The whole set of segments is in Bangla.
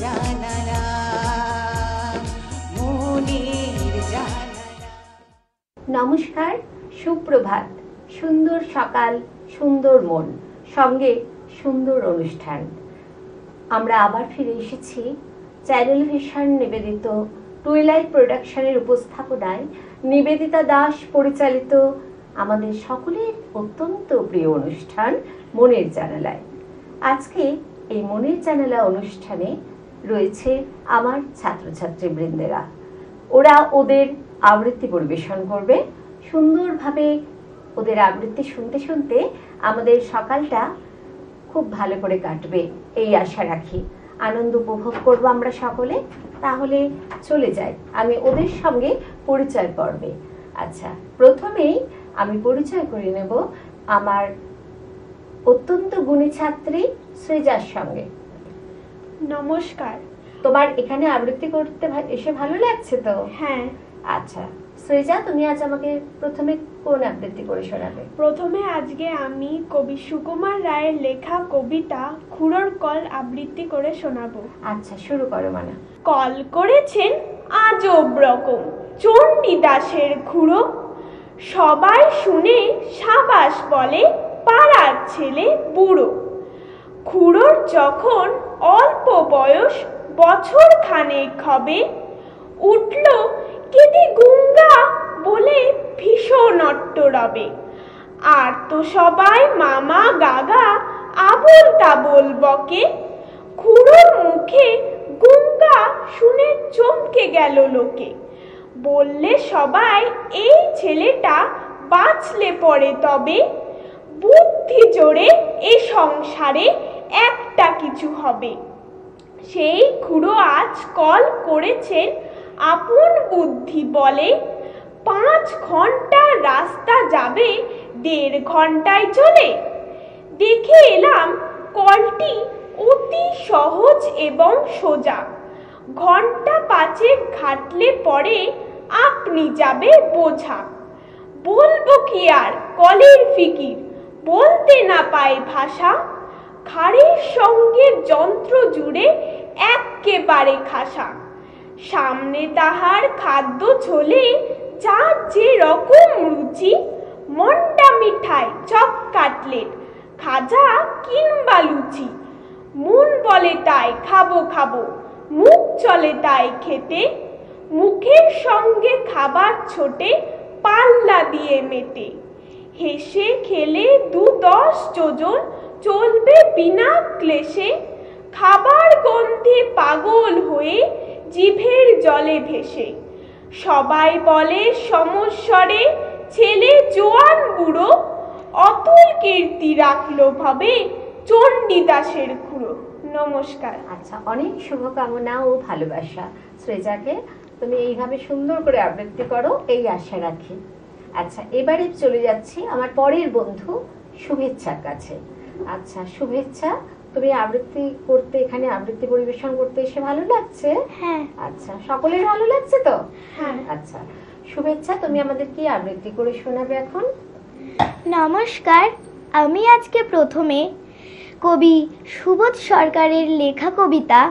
জানালা, মনের জানালা। নমস্কার, সুপ্রভাত। সুন্দর সকাল, সুন্দর মন, সঙ্গে সুন্দর অনুষ্ঠান। আমরা আবার ফিরে এসেছি চ্যানেল ভিশন নিবেদিত টুইলাইট প্রোডাকশনের উপস্থাপনায় নিবেদিতা দাস পরিচালিত আমাদের সকলের অত্যন্ত প্রিয় অনুষ্ঠান মনের জানালায়। আজকে এই মনের জানালা অনুষ্ঠানে রয়েছে আমার ছাত্রছাত্রী বৃন্দেরা। ওরা ওদের আবৃত্তি পরিবেশন করবে। সুন্দরভাবে ওদের আবৃত্তি শুনতে শুনতে আমাদের সকালটা খুব ভালো করে কাটবে এই আশা রাখি। আনন্দ উপভোগ করব আমরা সকলে। তাহলে চলে যাই আমি ওদের সঙ্গে পরিচয় পর্বে। আচ্ছা, প্রথমেই আমি পরিচয় করে নেব আমার অত্যন্ত গুণী ছাত্রী সৃজার সঙ্গে। নমস্কার। তোমার এখানে আবৃত্তি করতে এসে ভালো লাগছে তো? হ্যাঁ। আচ্ছা সৃজা, তুমি আজ আমাকে প্রথমে কোন আবৃত্তি করে শোনাবে? প্রথমে আজকে আমি কবি সুকুমার রায়ের লেখা কবিতা খুড়োর কল আবৃত্তি করে শোনাবো। আচ্ছা, শুরু করো। মানে কল করেছেন আজব রকম চণ্ডীদাসের খুড়ো, সবাই শুনে সাবাস বলে পাড়ার ছেলে বুড়ো। খুড়োর যখন অল্প বয়স বছর খানেক হবে, উঠল কেটে গুঙ্গা বলে ভীষণ অট্ট রবে। আর তো সবাই মামা গাগা আবোল তাবোল বকে। খুড়োর মুখে গুঙ্গা শুনে চমকে গেল লোকে। বললে সবাই এই ছেলেটা বাঁচলে পড়ে তবে, বুদ্ধি জোরে এ সংসারে একটা কিছু হবে। সেই খুড়ো আজ কল করেছেন আপন বুদ্ধি বলে, 5 ঘন্টা রাস্তা যাবে 1.5 ঘন্টায় চলে। দেখে এলাম কলটি অতি সহজ এবং সোজা, ঘন্টা 5 ঘাটলে পরে আপনি যাবে বোঝা। বলবো কি আর কলের ফিকির, বলতে না পায় ভাষা, খাড়ের সঙ্গে যন্ত্র জুড়ে এক্কেবারে খাসা। সামনে তাহার খাদ্য ঝোলে যার যে রকম রুচি, মন্ডা মিঠাই, চপ কাটলেট, খাজা কিংবা লুচি। মন বলে তাই খাবো খাবো, মুখ চলে তাই খেতে, মুখের সঙ্গে খাবার ছোটে পাল্লা দিয়ে মেটে। হেসে খেলে 2-10 যোজন চলবে বিনা ক্লেশে, খাবার গন্ধে পাগল হয়ে জিভের জলে ভেসে। সবাই বলে সমস্বরে ছেলে জোয়ান বুড়ো, অতুল কীর্তি রাখলো ভাবে চণ্ডীদাসের খুড়ো। নমস্কার। আচ্ছা, অনেক শুভকামনা ও ভালোবাসা সৃজাকে। তুমি এইভাবে সুন্দর করে আবৃত্তি করো এই আশা রাখি। আচ্ছা, এবারে চলে যাচ্ছি আমার পরের বন্ধু শুভেচ্ছার কাছে। আচ্ছা শুভেচ্ছা, তুমি আবৃত্তি করতে, এখানে আবৃত্তি পরিবেশন করতে এসে ভালো লাগছে? হ্যাঁ। আচ্ছা, সকলের ভালো লাগছে তো? হ্যাঁ। আচ্ছা শুভেচ্ছা, তুমি আমাদের কি আবৃত্তি করে শোনাবে এখন? নমস্কার, আমি আজকে প্রথমে কবি সুবোধ সরকারের লেখা কবিতা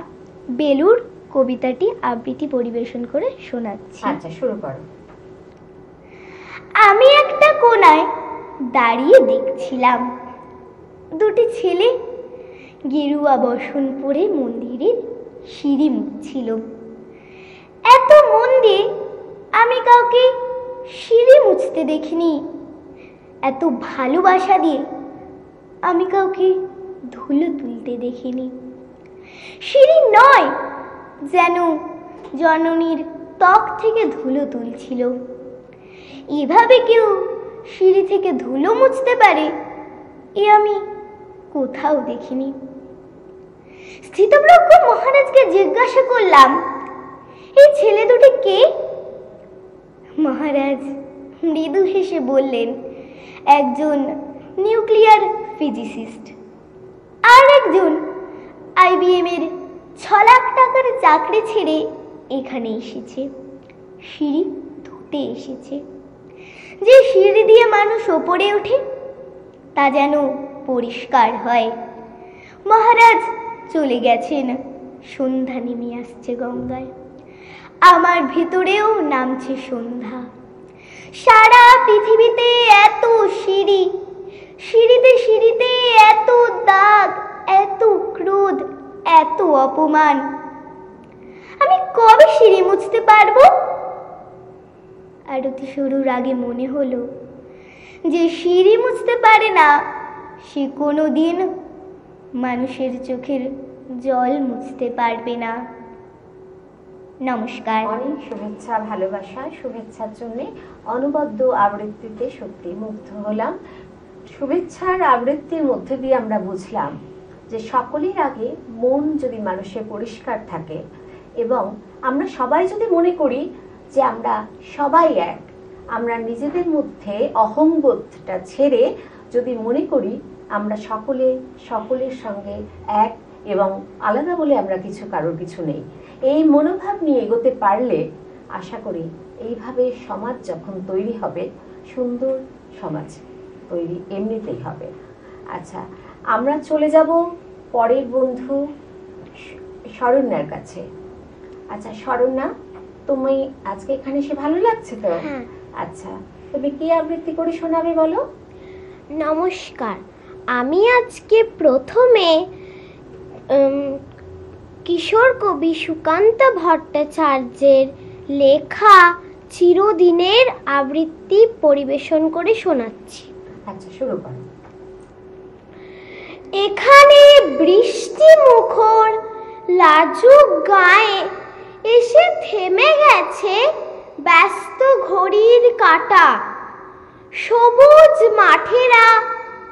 বেলুর কবিতাটি আবৃত্তি পরিবেশন করে শোনাচ্ছি। আচ্ছা, শুরু করো। আমি একটা কোণায় দাঁড়িয়ে দেখছিলাম, 2টি ছেলে গেরুয়া বসন পরে মন্দিরের সিঁড়ি মুছছিল। এত মন দিয়ে আমি কাউকে সিঁড়ি মুছতে দেখিনি, এত ভালোবাসা দিয়ে আমি কাউকে ধুলো তুলতে দেখিনি। সিঁড়ি নয়, যেন জননীর ত্বক থেকে ধুলো তুলছিল। এভাবে কেউ সিঁড়ি থেকে ধুলো মুছতে পারে এ আমি কোথাও দেখিনি। স্থিতপ্রজ্ঞ মহারাজকে জিজ্ঞাসা করলাম, এই ছেলে দুটি কে? মহারাজ মৃদু হেসে বললেন, একজন নিউক্লিয়ার ফিজিসিস্ট, আর একজন IBM এর 6 লাখ টাকার চাকরি ছেড়ে এখানে এসেছে, সিঁড়ি ধুতে এসেছে। যে সিঁড়ি দিয়ে মানুষ ওপরে ওঠে তা যেন পরিষ্কার হয়। মহারাজ চলে গেছেন, সন্ধ্যা নেমে আসছে গঙ্গায়, আমার ভিতরেও নামছে সন্ধ্যা। সারা পৃথিবীতে এত সিঁড়ি, সিঁড়িতে সিঁড়িতে এত দাগ, এত ক্রোধ, এত অপমান। আমি কবে সিঁড়ি মুছতে পারবো? আরতি শুরুর আগে মনে হলো যে সিঁড়ি মুছতে পারে না সে কোনোদিন মানুষের চোখের জল মুছতে পারবে না। নমস্কার। অনেক শুভেচ্ছা, ভালোবাসা, শুভেচ্ছার জন্য অনবদ্য আবৃত্তিতে সত্যি মুগ্ধ হলাম। শুভেচ্ছার আবৃত্তির মধ্যে দিয়ে আমরা বুঝলাম যে সকলের আগে মন যদি মানুষের পরিষ্কার থাকে এবং আমরা সবাই যদি মনে করি যে আমরা সবাই এক, আমরা নিজেদের মধ্যে অহংবোধটা ছেড়ে যদি মনে করি আমরা সকলের সঙ্গে এক এবং আলাদা বলে আমরা কারোর কিছু নেই, এই মনোভাব নিয়ে এগোতে পারলে আশা করি এইভাবে সমাজ যখন তৈরি হবে, সুন্দর সমাজ তৈরি এমনিতেই হবে। আচ্ছা, আমরা চলে যাব পরের বন্ধু শরণ্যার কাছে। আচ্ছা শরণ্যা, তুমি আজকে এখানে এসে ভালো লাগছে তো? হ্যাঁ। আচ্ছা, তুমি কি আবৃত্তি করে শোনাবে বলো? নমস্কার, আমি আজকে প্রথমে কিশোর কবি সুকান্ত ভট্টাচার্যের লেখা চিরদিনের আবৃত্তি পরিবেশন করে শোনাচ্ছি। আচ্ছা, শুরু করো। এখানে বৃষ্টি মুখর লাজুক গায়ে এসে থেমে গেছে ব্যস্ত ঘড়ির কাঁটা। সবুজ মাঠেরা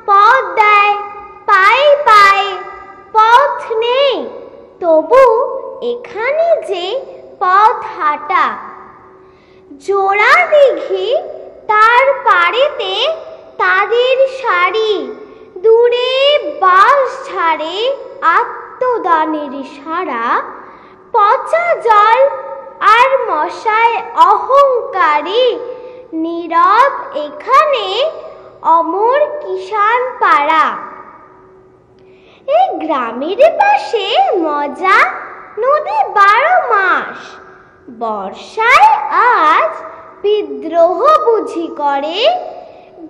পথ দেয় পায়ে পায়ে, পথ নেই তবু এখানে যে পথ হাঁটা। জোড়া দিঘি তার পাড়েতে তাদের সারি, দূরে বাঁশ ঝাড়ে আত্মদানের সারা। পচা জল আর মশায় অহংকারী, নীরব এখানে অমর কিষান পাড়া। এই গ্রামের পাশে মজা নদী 12 মাস, বর্ষায় আজ বিদ্রোহ বুঝি করে।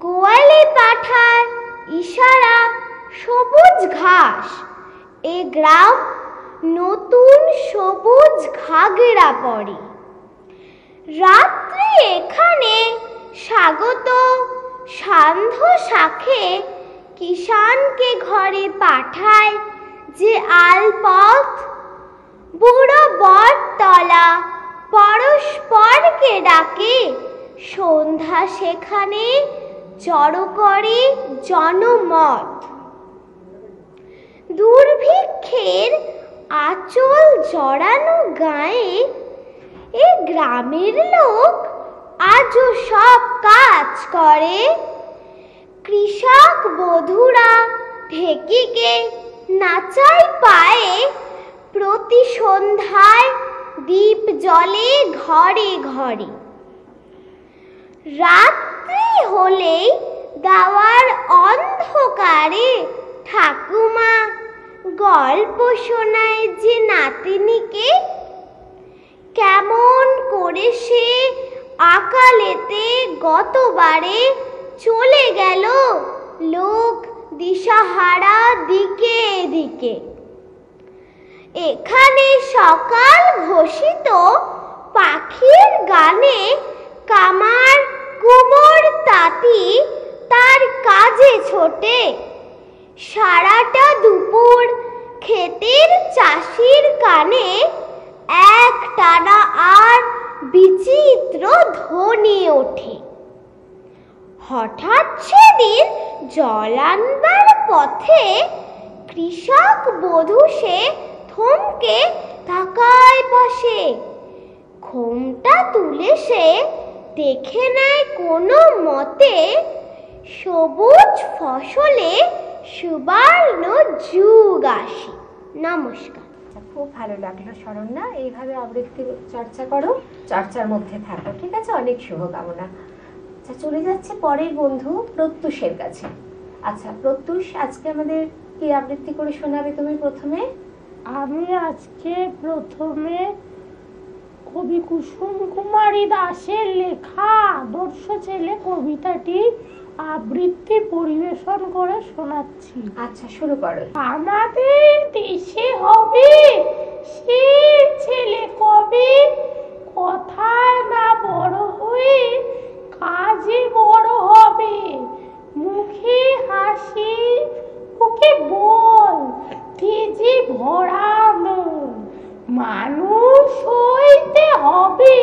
গোয়ালে পাঠায় ইশারা সবুজ ঘাস, এ গ্রাম নতুন সবুজ ঘাগরা পড়ে। রাত্রি এখানে স্বাগত সান্ধ্য শাখে, কিষানকে ঘরে পাঠায় যে আলপথ। বুড়ো বটতলা পরস্পরকে ডাকে, সন্ধ্যা সেখানে জড়ো করে জনমত। দুর্ভিক্ষের আঁচল জড়ানো গায়ে এ গ্রামের লোক আজও সব কাজ করে। কৃষক বধূরা ঢেকিকে নাচায় পায়ে, প্রতি সন্ধ্যায় দীপ জ্বলে ঘরে ঘরে। রাত্রি হলেই দাওয়ার অন্ধকারে ঠাকুমা গল্প শোনায় যে নাতিনিকে। কেমন করে সে আকালেতে গতবারে চলে গেল লোক দিশাহারা দিকে দিকে। এখানে সকাল ঘোষিত পাখির গানে কামার কুমোর তাঁতি তার কাজে ছোটে। সারাটা দুপুর ক্ষেতের চাষির কানে এক টানা আর বিচিত্র ধ্বনি ওঠে। হঠাৎ সেদিন জল আনবার পথে কৃষক বধূ সে থমকে তাকায় পাশে। ঘোমটা তুলে সে দেখে নেয় কোনো মতে, সবুজ ফসলে সুবর্ণ যুগ আসে। নমস্কার। খুব ভালো লাগলো শরণ্যা, এইভাবে আবৃত্তি চর্চা করো, চর্চার মধ্যে থাকো, ঠিক আছে? অনেক শুভকামনা। আচ্ছা, চলে যাচ্ছে পরের বন্ধু প্রত্যুষের কাছে। আচ্ছা প্রত্যুষ, আজকে আমাদের কি আবৃত্তি করে শোনাবে তুমি প্রথমে? আমি আজকে প্রথমে কবি কুসুম কুমারী দাশের লেখা আদর্শ ছেলে কবিতাটি আবৃত্তি পরিবেশন করে শোনাচ্ছি। আচ্ছা, শুরু করো। আমাদের দেশে হবে সে ছেলে কবে, কথায় না বড় হয়ে কাজে বড় হবে। মুখে হাসি, মুখে বল, তেজে ভরানো, মানুষ হইতে হবে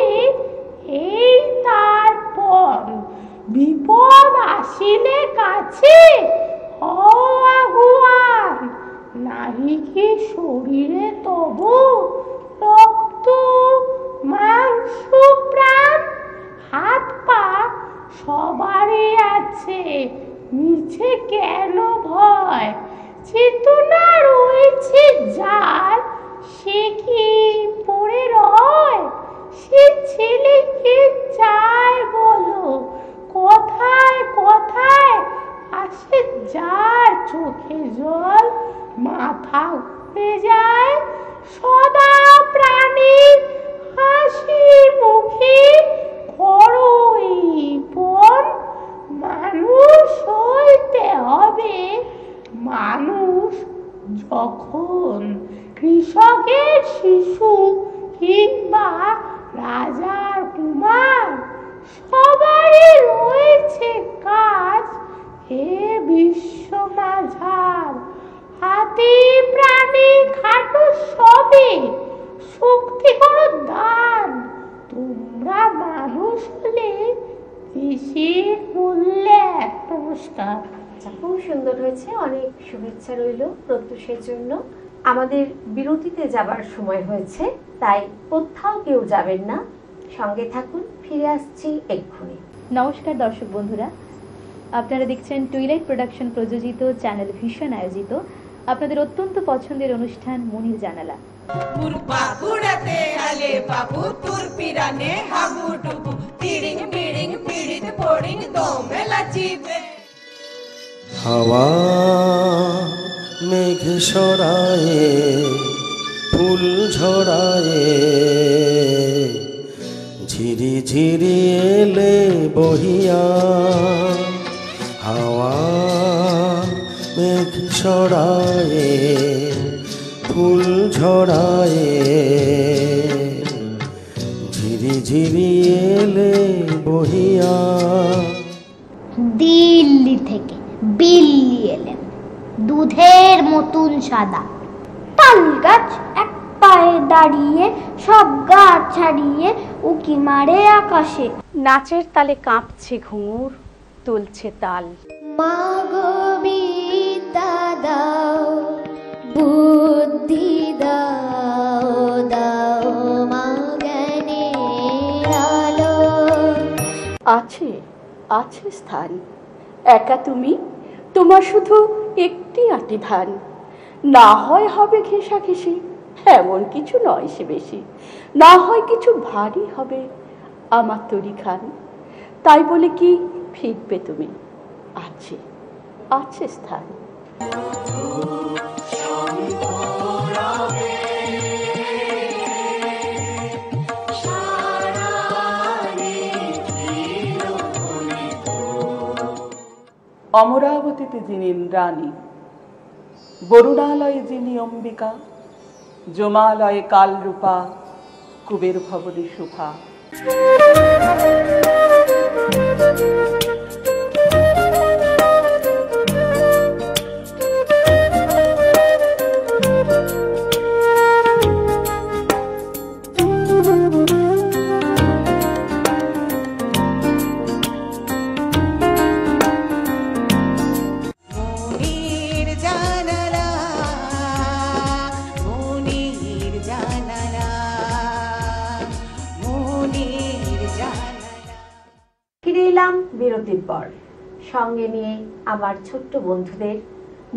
এই তার পণ। বিপদ আসিলে কাছে হও আগুয়ান, নাহি কি শরীরে তবু রক্ত মাংস প্রাণ। হাত পা সবারই আছে, মিছে কেন ভয়। চেতনা রয়েছে যার, সে কি পড়ে রয়। সে ছেলেকে চায় বলো, কথায় কথায় আসে যার চোখে জল। মাথা ঘুরে যায় সদা প্রাণী, হাসি মুখে করই পণ। মানুষ হইতে হবে মানুষ যখন, কৃষকের শিশু কিংবা রাজার কুমার, সবারই রয়েছে কাজ হে বিশ্ব মাঝার। হাতি প্রাণী খাটো সবে, শক্তি করো দান। তোমরা মানুষ হলে দেশের মূল্যে। নমস্কার। আচ্ছা, খুব সুন্দর হয়েছে, অনেক শুভেচ্ছা রইল প্রত্যুষের জন্য। আমাদের বিরতিতে যাবার সময় হয়েছে, তাই কোথাও কেউ যাবেন না, সঙ্গে থাকুন, ফিরে আসছি এক্ষুনি। নমস্কার দর্শক বন্ধুরা, আপনারা দেখছেন টুইলাইট প্রোডাকশন প্রযোজিত চ্যানেল ভিশন আয়োজিত আপনাদের অত্যন্ত পছন্দের অনুষ্ঠান মনির জানালা। বাঁকুড়াতে আলে বাবু তোর পিরানে হাবুডুবু তিরিং বিড়িং পিড়িত পড়িং দোমেলা চিবে। হাওয়া মেঘ সরায়ে ফুল ঝরায়ে, ঝিরি ঝিরি এলে বহিয়া। হাওয়া মেঘ সরায়ে ফুল ঝরায়ে, ঝিরি ঝিরি এলে বহিয়া। দিল্লি থেকে বিল্লি এলেন, দুধের মতন সাদা। তাল গাছ এক পায়ে দাঁড়িয়ে, সব গাছ ছাড়িয়ে উকি মারে আকাশে। নাচের তালে কাঁপছে ঘুঙুর, তুলছে তাল। মা গো বিদ্যা দাও, বুদ্ধি দাও, দাও মা জ্ঞানের আলো। আছে আছে স্থান, একা তুমি, তোমার শুধু একটি আটি ধান। না হয় হবে ঘেঁষাঘেঁষি, এমন কিছু নয় সে বেশি। না হয় কিছু ভারী হবে আমার তরি খান। তাই বলে কি ফিরবে তুমি? আছে আছে স্থান। অমরাবতীতে যিনি রানী, বরুণালয়ে যিনি অম্বিকা, জমালয়ে কালরূপা, কুবের ভবনে শোভা। বিরতির পর সঙ্গে নিয়ে আমার ছোট্ট বন্ধুদের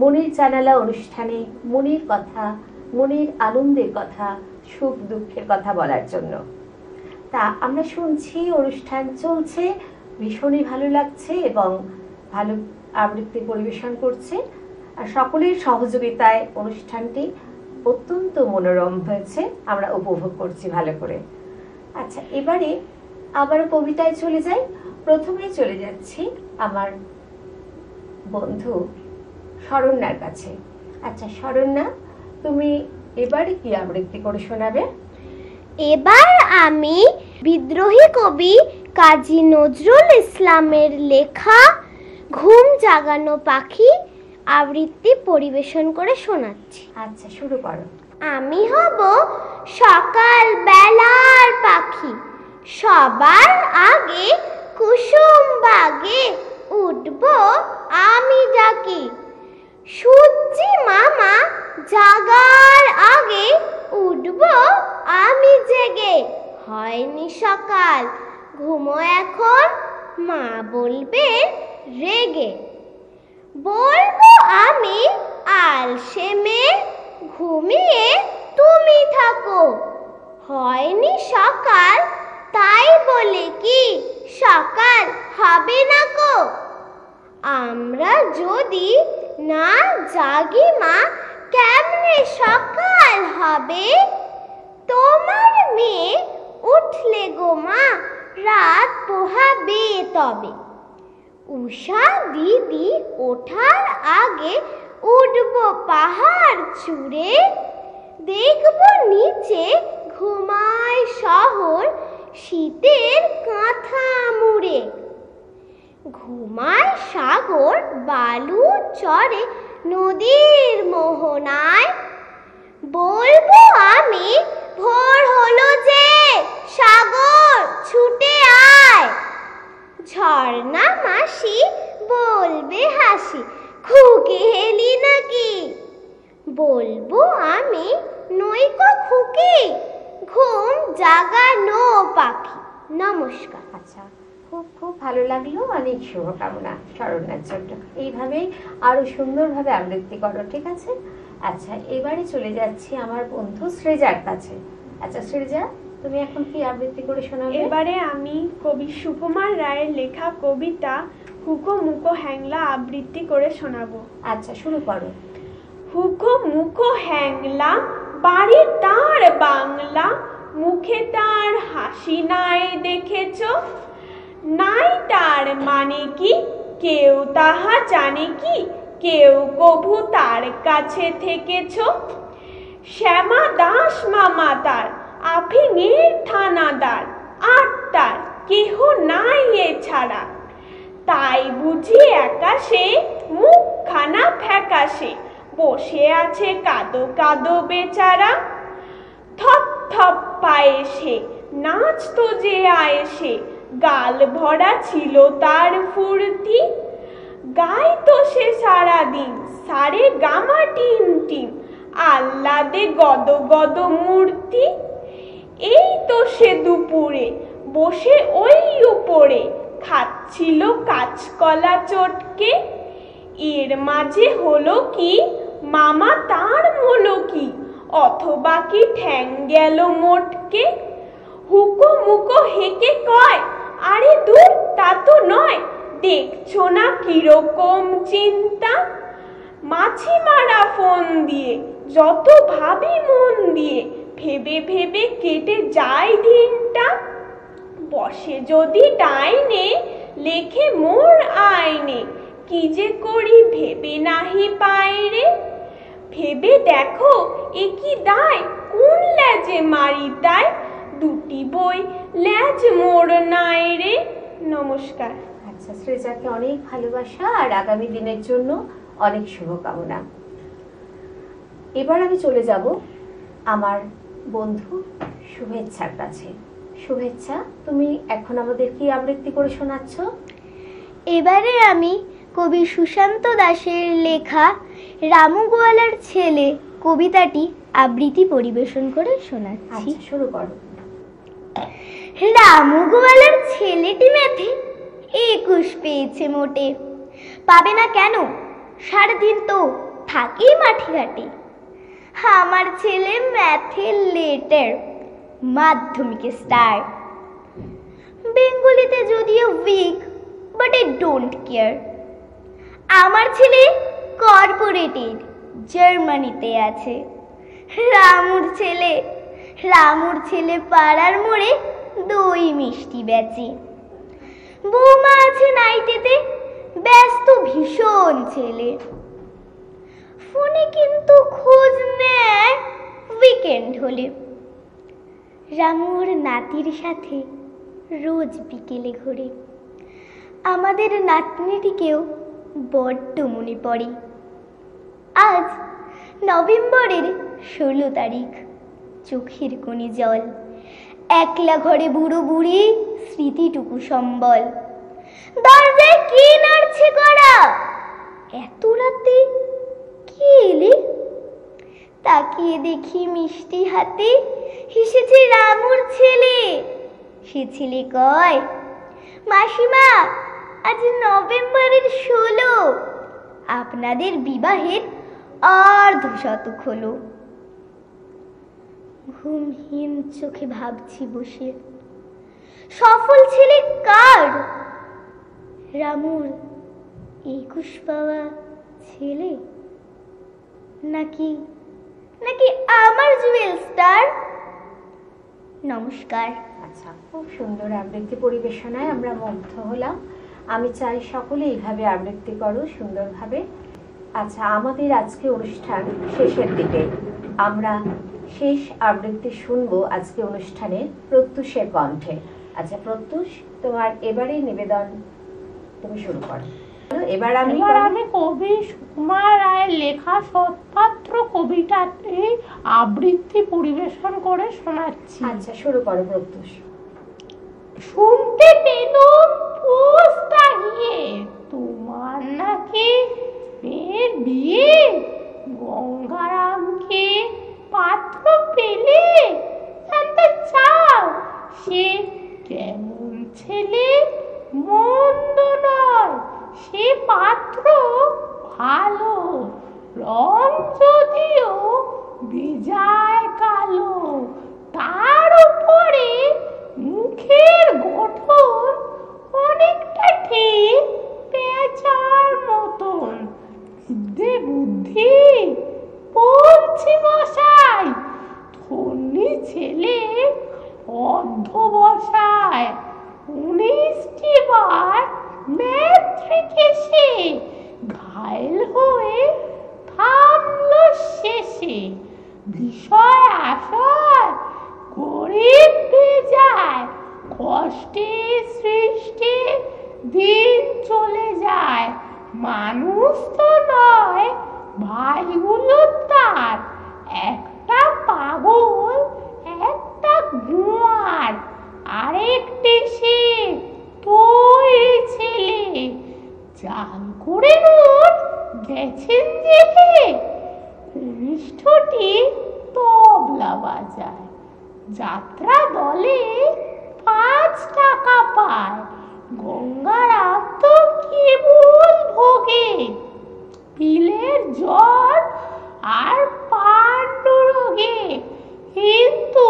মনের জানালা অনুষ্ঠানে মনের কথা, মনের আনন্দের কথা, সুখ দুঃখের কথা বলার জন্য। তা আমরা শুনছি, অনুষ্ঠান চলছে, ভীষণই ভালো লাগছে এবং ভালো আবৃত্তি পরিবেশন করছে। আর সকলের সহযোগিতায় অনুষ্ঠানটি অত্যন্ত মনোরম হয়েছে, আমরা উপভোগ করছি ভালো করে। আচ্ছা, এবারে আবারও কবিতায় চলে যাই। প্রথমেই চলে যাচ্ছি আমার বন্ধু শরণ্যার কাছে। আচ্ছা শরণ্যা, তুমি এবারে কি আবৃত্তি করে শোনাবে? এবার আমি বিদ্রোহী কবি কাজী নজরুল ইসলামের লেখা ঘুম জাগানো পাখি আবৃত্তি পরিবেশন করে শোনাচ্ছি। আচ্ছা শুরু করো। আমি হব সকাল বেলার পাখি, সবার আগে কুসুম বাগে উঠব আমি ডাকি। সূর্যি মামা জাগার আগে উঠব আমি জেগে। হয়নি সকাল ঘুমো এখন, মা বলবে রেগে। বলবো আমি আলসে মেয়ে, ঘুমিয়ে তুমি থাকো। হয়নি সকাল তাই বলে কি সকাল হবে না কো। আমরা যদি না জাগি মা কেমনে সকাল হবে। তোমার মেয়ে উঠলে গো মা রাত পোহাবে তবে। উষা দিদি ওঠার আগে উঠব পাহাড় চূড়ে। দেখব নিচে ঘুমায় শহর শীতের কাঁথা মুড়ে। ঘুমায় সাগর বালু চরে নদীর মোহনায়। বলবো আমি ভোর হলো যে সাগর ছুটে আয়। ঝর্ণা মাসি বলবে হাসি খুকি হেলি নাকি। বলবো আমি নইকো খুকি ঘুম জাগানো পাখি। নমস্কার। আচ্ছা, খুব খুব ভালো লাগলো, অনেক শুভকামনা শরণ্যার জন্য। এইভাবেই আরো সুন্দরভাবে আবৃত্তি করো, ঠিক আছে? আচ্ছা, এবারে চলে যাচ্ছি আমার বন্ধু সৃজার কাছে। আচ্ছা সৃজা, তুমি এখন কি আবৃত্তি করে শোনাবে? এবারে আমি কবি সুকুমার রায়ের লেখা কবিতা হুকো মুকো হ্যাংলা আবৃত্তি করে শোনাবো। আচ্ছা শুরু করো। হুকো মুকো হ্যাংলা বাড়ি তার বাংলা, মুখে তার হাসি নাই দেখেছ। নাই তার মানে কি কেউ তাহা জানে কি, কেউ কভু তার কাছে থেকেছ। শ্যামা দাস মামা তার আফিংয়ের থানাদার, আর তার কেহ নাই এছাড়া। তাই বুঝি একাশে মুখখানা ফ্যাকাশে বসে আছে কাদো কাদো বেচারা। থপ থপ পায়ে সে নাচতো যে আয়েসে, গাল ভরা ছিল তার ফুর্তি। গাইতো সে সারাদিন সারে গামা টিম টিম, আহ্লাদে গদ গদ মূর্তি। এই তো সে দুপুরে বসে ওই উপরে খাচ্ছিল কাঁচকলা চটকে। এর মাঝে হলো কি মামা তার মলো কি, অথবা কি ঠ্যাং গেল মোটকে। হুকো মুকো হেকে কয় আরে দূর তা তো নয়, দেখছো না কিরকম চিন্তা। মাছি মারা ফোন দিয়ে যত ভাবি মন দিয়ে, ভেবে ভেবে কেটে যায় দিনটা। বসে যদি ডাইনে লেখে মোর আইনে, কি যে করি ভেবে নাহি পায়রে। ভেবে দেখো এ কি দায়, কোন ল্যাজে মারি তাই, দুটি বই ল্যাজ মোর নাই রে। নমস্কার। আচ্ছা, সৃজাকে অনেক ভালোবাসা আর আগামী দিনের জন্য অনেক শুভকামনা। এবার আমি চলে যাব আমার বন্ধু শুভেচ্ছার কাছে। শুভেচ্ছা, তুমি এখন আমাদের কি আবৃত্তি করে শোনাচ্ছ? এবারে আমি কবি সুশান্ত দাসের লেখা রামু গোয়ালার ছেলে কবিতাটি আবৃত্তি পরিবেশন করে শোনাচ্ছি। আচ্ছা শুরু করো। রামু গোয়ালার ছেলেটি ম্যাথে 21 পেয়েছে মোটে, পাবে না কেন সারাদিন তো থাকি মাঠে ঘাটে। আমার ছেলে ম্যাথে লেটার, মাধ্যমিকে স্টার। বেঙ্গলিতে যদিও weak, but I don't care. আমার ছেলে কর্পোরেটেড, জার্মানিতে আছে, রামুর ছেলে পাড়ার মোড়ে দই মিষ্টি বেচে। বৌমা আছে নাইটেতে, ব্যস্ত ভীষণ ছেলে। ফোনে কিন্তু খোঁজ নেয় উইকেন্ড হলে। রামুর নাতির সাথে রোজ বিকেলে ঘোরে। আমাদের নাতনিটিকেও বড্ড মনে পড়ে। আজ নভেম্বরের 16 তারিখ, চোখের কোণে জল। একলা ঘরে বুড়ো বুড়ি, স্মৃতিটুকু সম্বল। দরজায় কে নাড়ছে করা? এত রাতে কে এলে? তাকিয়ে দেখি মিষ্টি হাতে হেসেছে রামুর ছেলে। সে ছেলে কয়, মাসিমা আজ নভেম্বরের 16, আপনাদের বিবাহের অর্ধশতক হলো। ঘুমহীন চোখে ভাবছি বসে, সফল ছেলে কার? রামুর 21 পাওয়া ছেলে, নাকি আমার জুয়েল স্টার? নমস্কার। আচ্ছা, খুব সুন্দর আবৃত্তি পরিবেশনায় আমরা মুগ্ধ হলাম। আমি চাই সকলে এইভাবে আবৃত্তি করো সুন্দরভাবে। আচ্ছা, আমাদের আজকে অনুষ্ঠান শেষের দিকে। আমরা শেষ আবৃত্তি শুনবো আজকে অনুষ্ঠানে প্রত্যুষের কণ্ঠে। আচ্ছা প্রত্যুষ, তোমার এবারে নিবেদন, তুমি শুরু করো। এবার আমি কবি সুকুমার রায়ের লেখা সৎপাত্র কবিতাটি আবৃত্তি পরিবেশন করে শোনাচ্ছি। আচ্ছা শুরু করো প্রত্যুষ। শুনতে পেলুম পোস্ট গিয়ে তোমার নাকি মেয়ের বিয়ে। গঙ্গারামকে পাত্র পেলে জানতে চাও সে কেমন ছেলে? মন্দ নয় সে পাত্র, ভালো। রং যদিও বেজায় কালো, তার উপরে মুখের গঠন অনেকটা ঠিক পেঁচার মতন। বিদ্যে বুদ্ধি বলছি মশাই, ধন্যী ছেলে অধ্যবসায়। 19টি বার ম্যাট্রিকে সে ঘায়েল হয়ে থামলো শেষে। বিষয় আশয় গরিব বেজায়, কষ্টে সৃষ্টে দিন চলে যায়। মানুষ তো নয় ভাইগুলো তার, একটা পাগল একটা গুয়ার, আরেকটি সে তৈরি ছেলে। চাল করে নোট গেছেন জেলে, কনিষ্ঠটি তবলা বাজায়। যাত্রা দলে 5 টাকা পায়। গঙ্গারাম তো কেবল ভোগে পিলের জ্বর আর পাণ্ডুরোগে। কিন্তু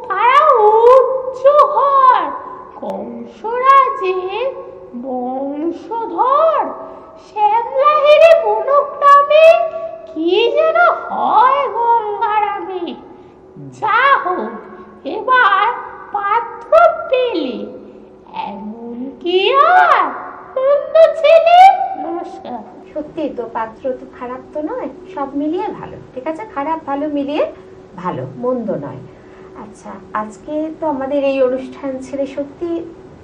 তারা উচ্চ ঘর, কংসরাজের বংশধর। শ্যামলাহেরি বনগ্রামে কি যেন হয় গঙ্গারামে। যা হোক এবার পাত্র পেলে, এমন কি আর মন্দ ছেলে? নমস্কার। সত্যি তো, পাত্র তো খারাপ তো নয়, সব মিলিয়ে ভালো। ঠিক আছে, খারাপ ভালো মিলিয়ে ভালো, মন্দ নয়। আচ্ছা, আজকে তো আমাদের এই অনুষ্ঠান ছেড়ে সত্যি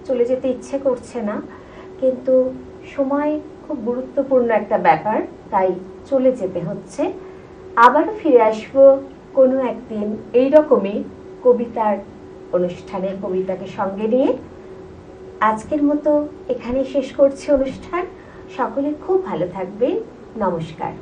চলে যেতে ইচ্ছে করছে না, কিন্তু সময় খুব গুরুত্বপূর্ণ একটা ব্যাপার, তাই চলে যেতে হচ্ছে। আবার ফিরে আসবো কোনো একদিন এইরকমই কবিতার অনুষ্ঠানে, কবিতাকে সঙ্গে নিয়ে। আজকের মতো এখানে শেষ করছি অনুষ্ঠান। সকলে খুব ভালো থাকবেন। নমস্কার।